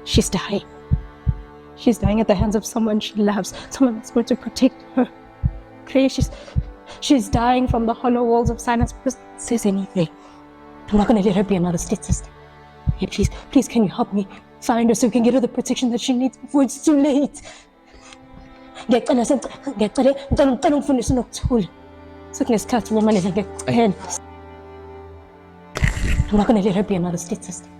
She's dying. She's dying at the hands of someone she loves, someone that's going to protect her. She's dying from the hollow walls of silence because it says anything. I'm not going to let her be another statistic. Hey, please, can you help me find her so we can get her the protection that she needs before it's too late? I'm not going to let her be another statistic.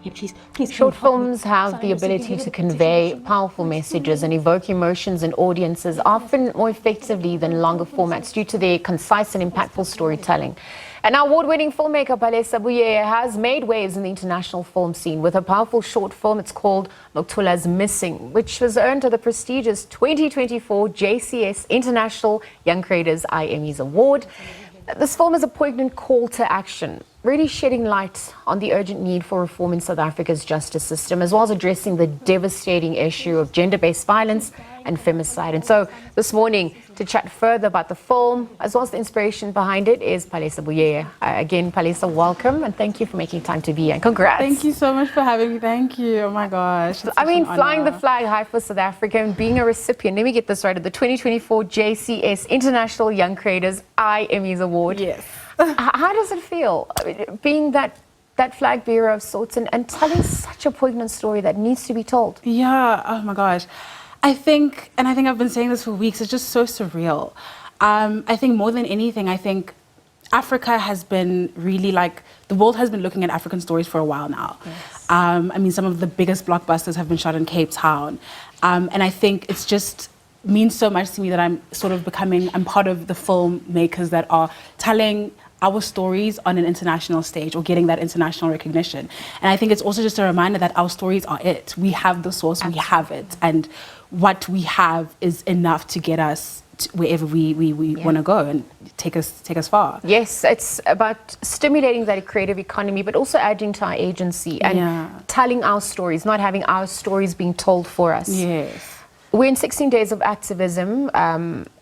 Yeah, please. Short films have the ability to convey powerful messages and evoke emotions in audiences often more effectively than longer formats due to their concise and impactful storytelling. And our award-winning filmmaker Palesa Buyeye has made waves in the international film scene with a powerful short film. It's called Nokuthula Is Missing, which was earned the prestigious 2024 JCS International Young Creators IEmmys Award. This film is a poignant call to action, really shedding light on the urgent need for reform in South Africa's justice system, as well as addressing the devastating issue of gender-based violence and femicide. And so this morning, to chat further about the film, as well as the inspiration behind it, is Palesa Buyeye. Again, Palesa, welcome, and thank you for making time to be here. And congrats. Thank you so much for having me. Thank you. Oh my gosh. I mean, flying the flag high for South Africa and being a recipient, let me get this right, of the 2024 JCS International Young Creators IEmmys Award. Yes. How does it feel, being that flag bearer of sorts and telling such a poignant story that needs to be told? Yeah, oh my gosh. I think I've been saying this for weeks, it's just so surreal. I think more than anything, I think Africa has been really the world has been looking at African stories for a while now. Yes. I mean, some of the biggest blockbusters have been shot in Cape Town. And I think it's just means so much to me that I'm part of the filmmakers that are telling our stories on an international stage or getting that international recognition. And I think it's also just a reminder that our stories are it. We have the source, we have it. And what we have is enough to get us to wherever we want to go and take us far. Yes, it's about stimulating that creative economy, but also adding to our agency and telling our stories, not having our stories being told for us. Yes. We're in 16 days of activism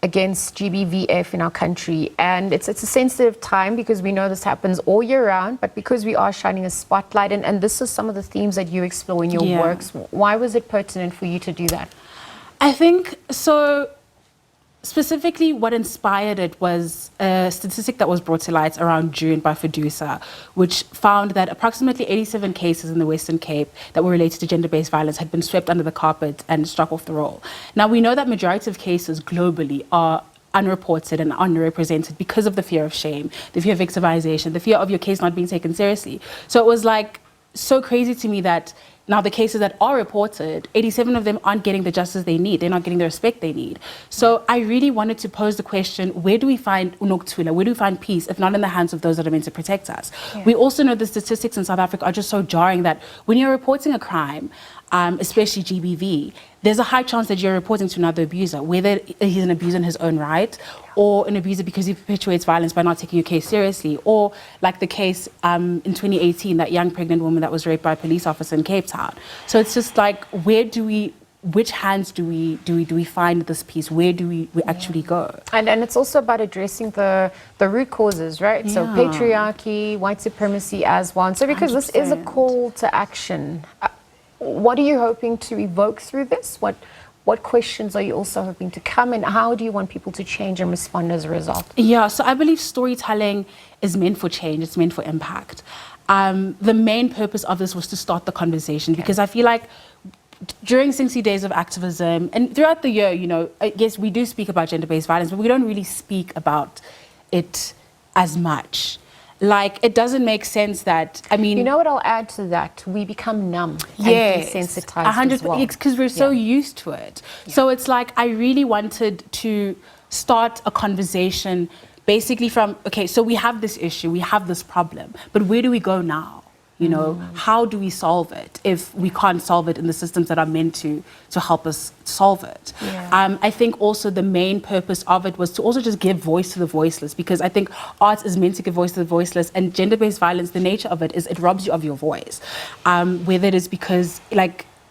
against GBVF in our country, and it's a sensitive time because we know this happens all year round, but because we are shining a spotlight, and this is some of the themes that you explore in your works, why was it pertinent for you to do that? I think so. Specifically, what inspired it was a statistic that was brought to light around June by Fidusa, which found that approximately 87 cases in the Western Cape that were related to gender-based violence had been swept under the carpet and struck off the roll. Now, we know that majority of cases globally are unreported and underrepresented because of the fear of shame, the fear of victimization, the fear of your case not being taken seriously. So it was so crazy to me that now the cases that are reported, 87 of them aren't getting the justice they need. They're not getting the respect they need. So I really wanted to pose the question, where do we find Nokuthula? Where do we find peace, if not in the hands of those that are meant to protect us? Yeah. We also know the statistics in South Africa are just so jarring that when you're reporting a crime, especially GBV, there's a high chance that you're reporting to another abuser, whether he's an abuser in his own right or an abuser because he perpetuates violence by not taking your case seriously, or like the case in 2018, that young pregnant woman that was raped by a police officer in Cape Town. So it's just which hands do we find this peace? Where do we actually go? And it's also about addressing the root causes, right? Yeah. So patriarchy, white supremacy as well. And so because 100%. This is a call to action, what are you hoping to evoke through this? What questions are you also hoping to come, and how do you want people to change and respond as a result? Yeah, so I believe storytelling is meant for change, it's meant for impact. The main purpose of this was to start the conversation, because I feel like during 60 days of activism and throughout the year, yes, we do speak about gender-based violence, but we don't really speak about it as much. It doesn't make sense that, You know what I'll add to that? We become numb and desensitized 100%, as well. Because we're so used to it. Yeah. So it's I really wanted to start a conversation basically from, okay, so we have this issue, we have this problem, but where do we go now? How do we solve it if we can't solve it in the systems that are meant to help us solve it? Yeah. I think also the main purpose of it was to also just give voice to the voiceless, because I think art is meant to give voice to the voiceless, and gender-based violence, the nature of it is it robs you of your voice. Whether it is because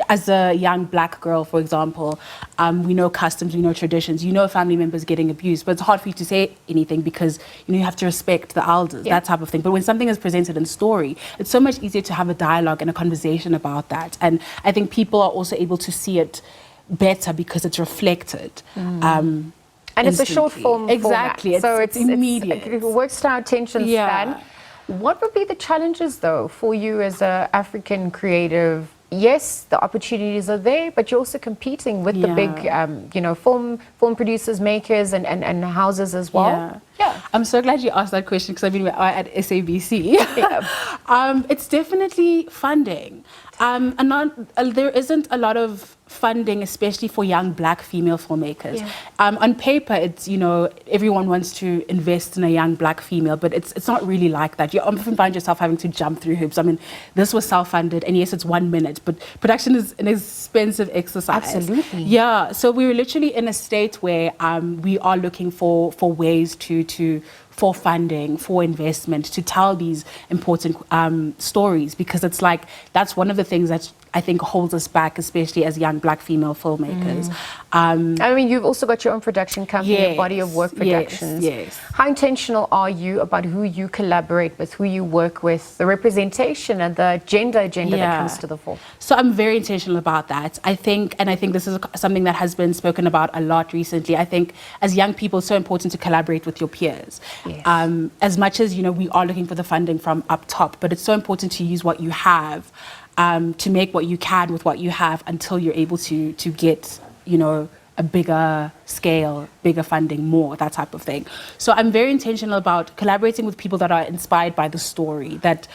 as a young black girl, for example, we know customs, we know traditions, you know family members getting abused, but it's hard for you to say anything because you have to respect the elders, that type of thing. But when something is presented in story, it's so much easier to have a dialogue and a conversation about that. And I think people are also able to see it better because it's reflected. And it's a short form exactly. format, so it's immediate. It works to our attention span. What would be the challenges, though, for you as an African creative? Yes, the opportunities are there, but you're also competing with the big, film producers, makers, and houses as well. Yeah. I'm so glad you asked that question because I've been at SABC. It's definitely funding. There isn't a lot of funding, especially for young black female filmmakers. On paper, it's, everyone wants to invest in a young black female, but it's not really like that. You often find yourself having to jump through hoops. I mean, this was self-funded, and yes, it's 1 minute, but production is an expensive exercise. Absolutely. Yeah, so we were literally in a state where we are looking for ways for funding, for investment, to tell these important stories, because it's like that's one of the things that I think holds us back, especially as young black female filmmakers. I mean, you've also got your own production company, your Body of Work Productions. Yes. How intentional are you about who you collaborate with, who you work with, the representation and the gender agenda that comes to the fore? So I'm very intentional about that. I think this is something that has been spoken about a lot recently. I think as young people, it's so important to collaborate with your peers. Yes. As much as, we are looking for the funding from up top, but it's so important to use what you have, to make what you can with what you have until you're able to get, a bigger scale, bigger funding, more, that type of thing. So I'm very intentional about collaborating with people that are inspired by the story, that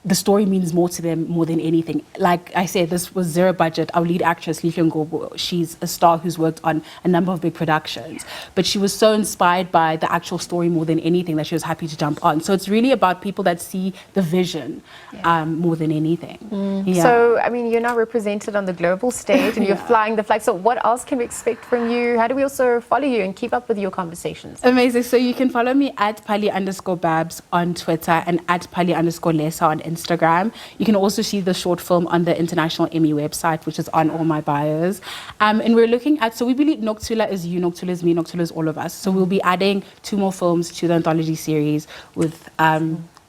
the story means more to them more than anything. Like I said, this was zero budget. Our lead actress, Lihle Ngobo, she's a star who's worked on a number of big productions, but she was so inspired by the actual story more than anything that she was happy to jump on. So it's really about people that see the vision more than anything. So, I mean, you're now represented on the global stage and you're flying the flag. So what else can we expect from you? How do we also follow you and keep up with your conversations? Amazing. So you can follow me at Pali_Babs on Twitter and at Pali_Lesa on Instagram. You can also see the short film on the International Emmy website, which is on all my bios. And we're looking at, so we believe Nokuthula is you, Nokuthula is me, Nokuthula is all of us. So we'll be adding 2 more films to the anthology series with a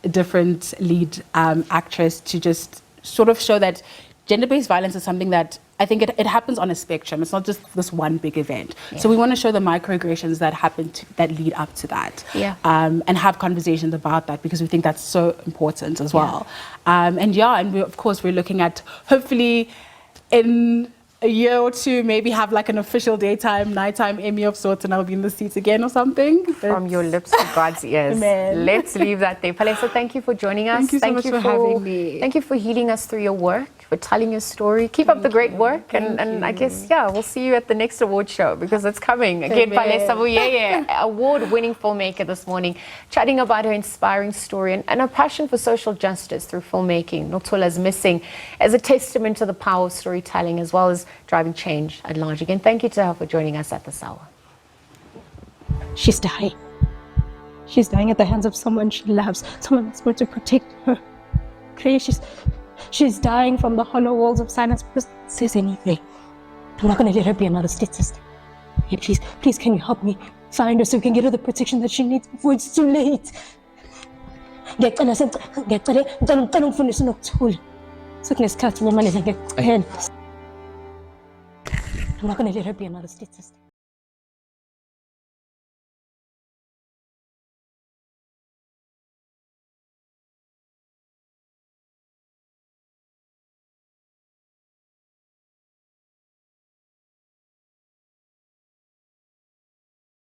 different lead actress to just sort of show that gender-based violence is something that I think it happens on a spectrum. It's not just this one big event. So we want to show the microaggressions that happen that lead up to that, and have conversations about that, because we think that's so important as well. And we're looking at, hopefully in a year or 2, maybe have like an official daytime, nighttime Emmy of sorts, and I'll be in the seats again or something. From your lips to God's ears. Amen. Let's leave that there. Palesa, thank you for joining us. Thank you so much for having me. Thank you for healing us through your work, for telling your story. Keep up the great work. And I guess, we'll see you at the next award show, because it's coming. Again, Palesa Buyeye, award-winning filmmaker this morning, chatting about her inspiring story and her passion for social justice through filmmaking. Nokuthula Is Missing as a testament to the power of storytelling, as well as driving change at large. Again, thank you to her for joining us at this hour. She's dying. She's dying at the hands of someone she loves, someone that's going to protect her. She's dying from the hollow walls of silence. Because says anything. I'm not going to let her be another statist. Hey, please, can you help me find her so we can get her the protection that she needs before it's too late? I'm not going to let her be another statist.